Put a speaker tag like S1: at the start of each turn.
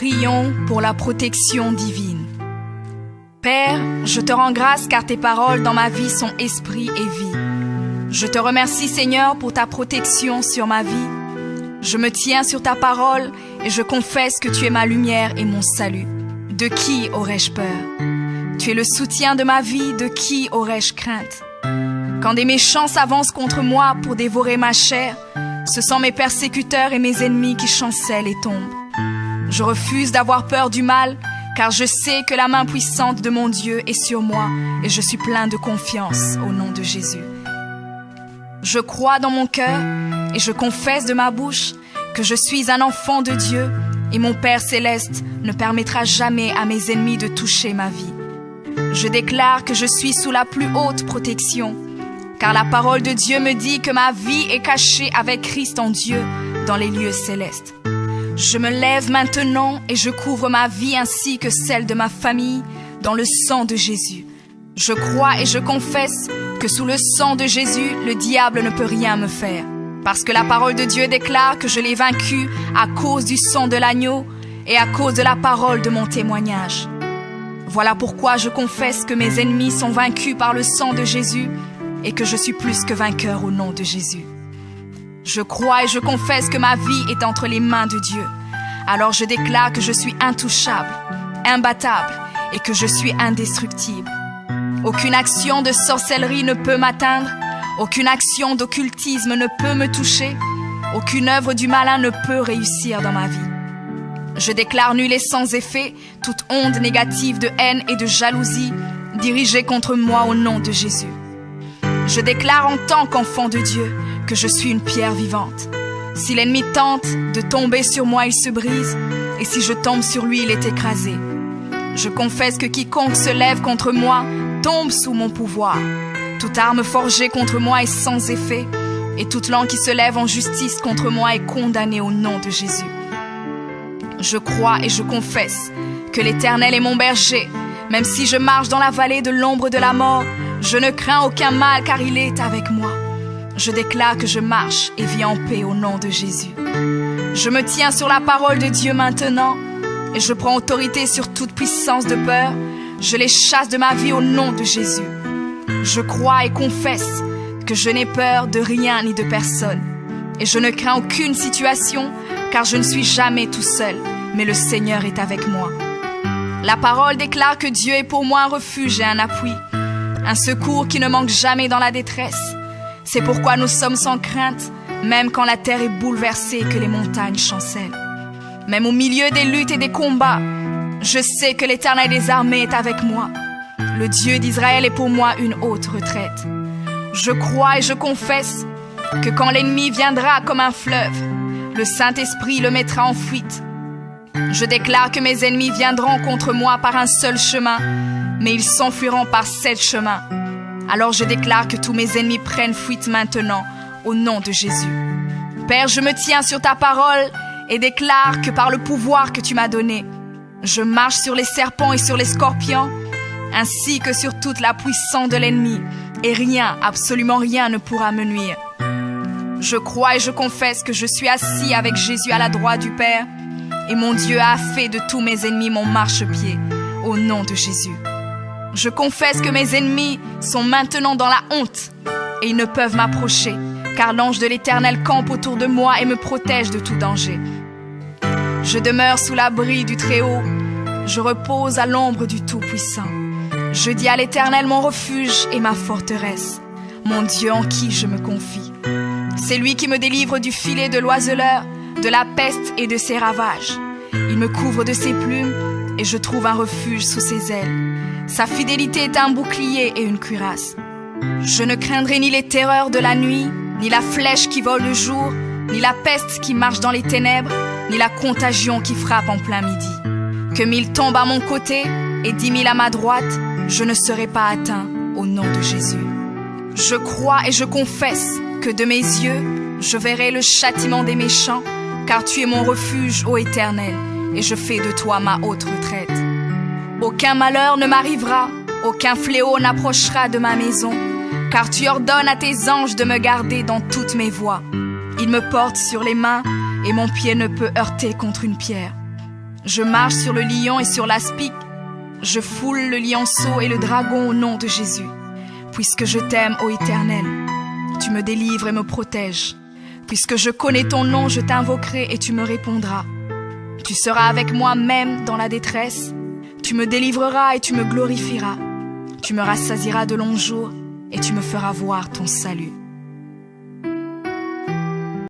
S1: Prions pour la protection divine. Père, je te rends grâce car tes paroles dans ma vie sont esprit et vie. Je te remercie Seigneur pour ta protection sur ma vie. Je me tiens sur ta parole et je confesse que tu es ma lumière et mon salut. De qui aurais-je peur? Tu es le soutien de ma vie, de qui aurais-je crainte? Quand des méchants s'avancent contre moi pour dévorer ma chair, ce sont mes persécuteurs et mes ennemis qui chancellent et tombent. Je refuse d'avoir peur du mal, car je sais que la main puissante de mon Dieu est sur moi et je suis plein de confiance au nom de Jésus. Je crois dans mon cœur et je confesse de ma bouche que je suis un enfant de Dieu et mon Père céleste ne permettra jamais à mes ennemis de toucher ma vie. Je déclare que je suis sous la plus haute protection, car la parole de Dieu me dit que ma vie est cachée avec Christ en Dieu dans les lieux célestes. Je me lève maintenant et je couvre ma vie ainsi que celle de ma famille dans le sang de Jésus. Je crois et je confesse que sous le sang de Jésus, le diable ne peut rien me faire, parce que la parole de Dieu déclare que je l'ai vaincu à cause du sang de l'agneau et à cause de la parole de mon témoignage. Voilà pourquoi je confesse que mes ennemis sont vaincus par le sang de Jésus et que je suis plus que vainqueur au nom de Jésus. Je crois et je confesse que ma vie est entre les mains de Dieu. Alors je déclare que je suis intouchable, imbattable et que je suis indestructible. Aucune action de sorcellerie ne peut m'atteindre, aucune action d'occultisme ne peut me toucher, aucune œuvre du malin ne peut réussir dans ma vie. Je déclare nul et sans effet toute onde négative de haine et de jalousie dirigée contre moi au nom de Jésus. Je déclare en tant qu'enfant de Dieu que je suis une pierre vivante. Si l'ennemi tente de tomber sur moi, il se brise, et si je tombe sur lui, il est écrasé. Je confesse que quiconque se lève contre moi tombe sous mon pouvoir. Toute arme forgée contre moi est sans effet, et toute langue qui se lève en justice contre moi est condamnée au nom de Jésus. Je crois et je confesse que l'Éternel est mon berger. Même si je marche dans la vallée de l'ombre de la mort, je ne crains aucun mal car il est avec moi. Je déclare que je marche et vis en paix au nom de Jésus. Je me tiens sur la parole de Dieu maintenant et je prends autorité sur toute puissance de peur. Je les chasse de ma vie au nom de Jésus. Je crois et confesse que je n'ai peur de rien ni de personne. Et je ne crains aucune situation car je ne suis jamais tout seul, mais le Seigneur est avec moi. La parole déclare que Dieu est pour moi un refuge et un appui, un secours qui ne manque jamais dans la détresse. C'est pourquoi nous sommes sans crainte, même quand la terre est bouleversée et que les montagnes chancellent. Même au milieu des luttes et des combats, je sais que l'Éternel des armées est avec moi. Le Dieu d'Israël est pour moi une haute retraite. Je crois et je confesse que quand l'ennemi viendra comme un fleuve, le Saint-Esprit le mettra en fuite. Je déclare que mes ennemis viendront contre moi par un seul chemin, mais ils s'enfuiront par 7 chemins. Alors je déclare que tous mes ennemis prennent fuite maintenant, au nom de Jésus. Père, je me tiens sur ta parole et déclare que par le pouvoir que tu m'as donné, je marche sur les serpents et sur les scorpions, ainsi que sur toute la puissance de l'ennemi, et rien, absolument rien ne pourra me nuire. Je crois et je confesse que je suis assis avec Jésus à la droite du Père, et mon Dieu a fait de tous mes ennemis mon marchepied, au nom de Jésus. Je confesse que mes ennemis sont maintenant dans la honte, et ils ne peuvent m'approcher, car l'ange de l'Éternel campe autour de moi et me protège de tout danger. Je demeure sous l'abri du Très-Haut, je repose à l'ombre du Tout-Puissant. Je dis à l'Éternel mon refuge et ma forteresse, mon Dieu en qui je me confie. C'est lui qui me délivre du filet de l'oiseleur, de la peste et de ses ravages. Il me couvre de ses plumes et je trouve un refuge sous ses ailes. Sa fidélité est un bouclier et une cuirasse. Je ne craindrai ni les terreurs de la nuit, ni la flèche qui vole le jour, ni la peste qui marche dans les ténèbres, ni la contagion qui frappe en plein midi. Que 1000 tombent à mon côté et 10 000 à ma droite, je ne serai pas atteint au nom de Jésus. Je crois et je confesse que de mes yeux, je verrai le châtiment des méchants, car tu es mon refuge, ô Éternel, et je fais de toi ma haute retraite. Aucun malheur ne m'arrivera, aucun fléau n'approchera de ma maison, car tu ordonnes à tes anges de me garder dans toutes mes voies. Ils me portent sur les mains, et mon pied ne peut heurter contre une pierre. Je marche sur le lion et sur l'aspic. Je foule le lionceau et le dragon au nom de Jésus. Puisque je t'aime, ô Éternel, tu me délivres et me protèges. Puisque je connais ton nom, je t'invoquerai et tu me répondras. Tu seras avec moi même dans la détresse. Tu me délivreras et tu me glorifieras. Tu me rassasieras de longs jours et tu me feras voir ton salut.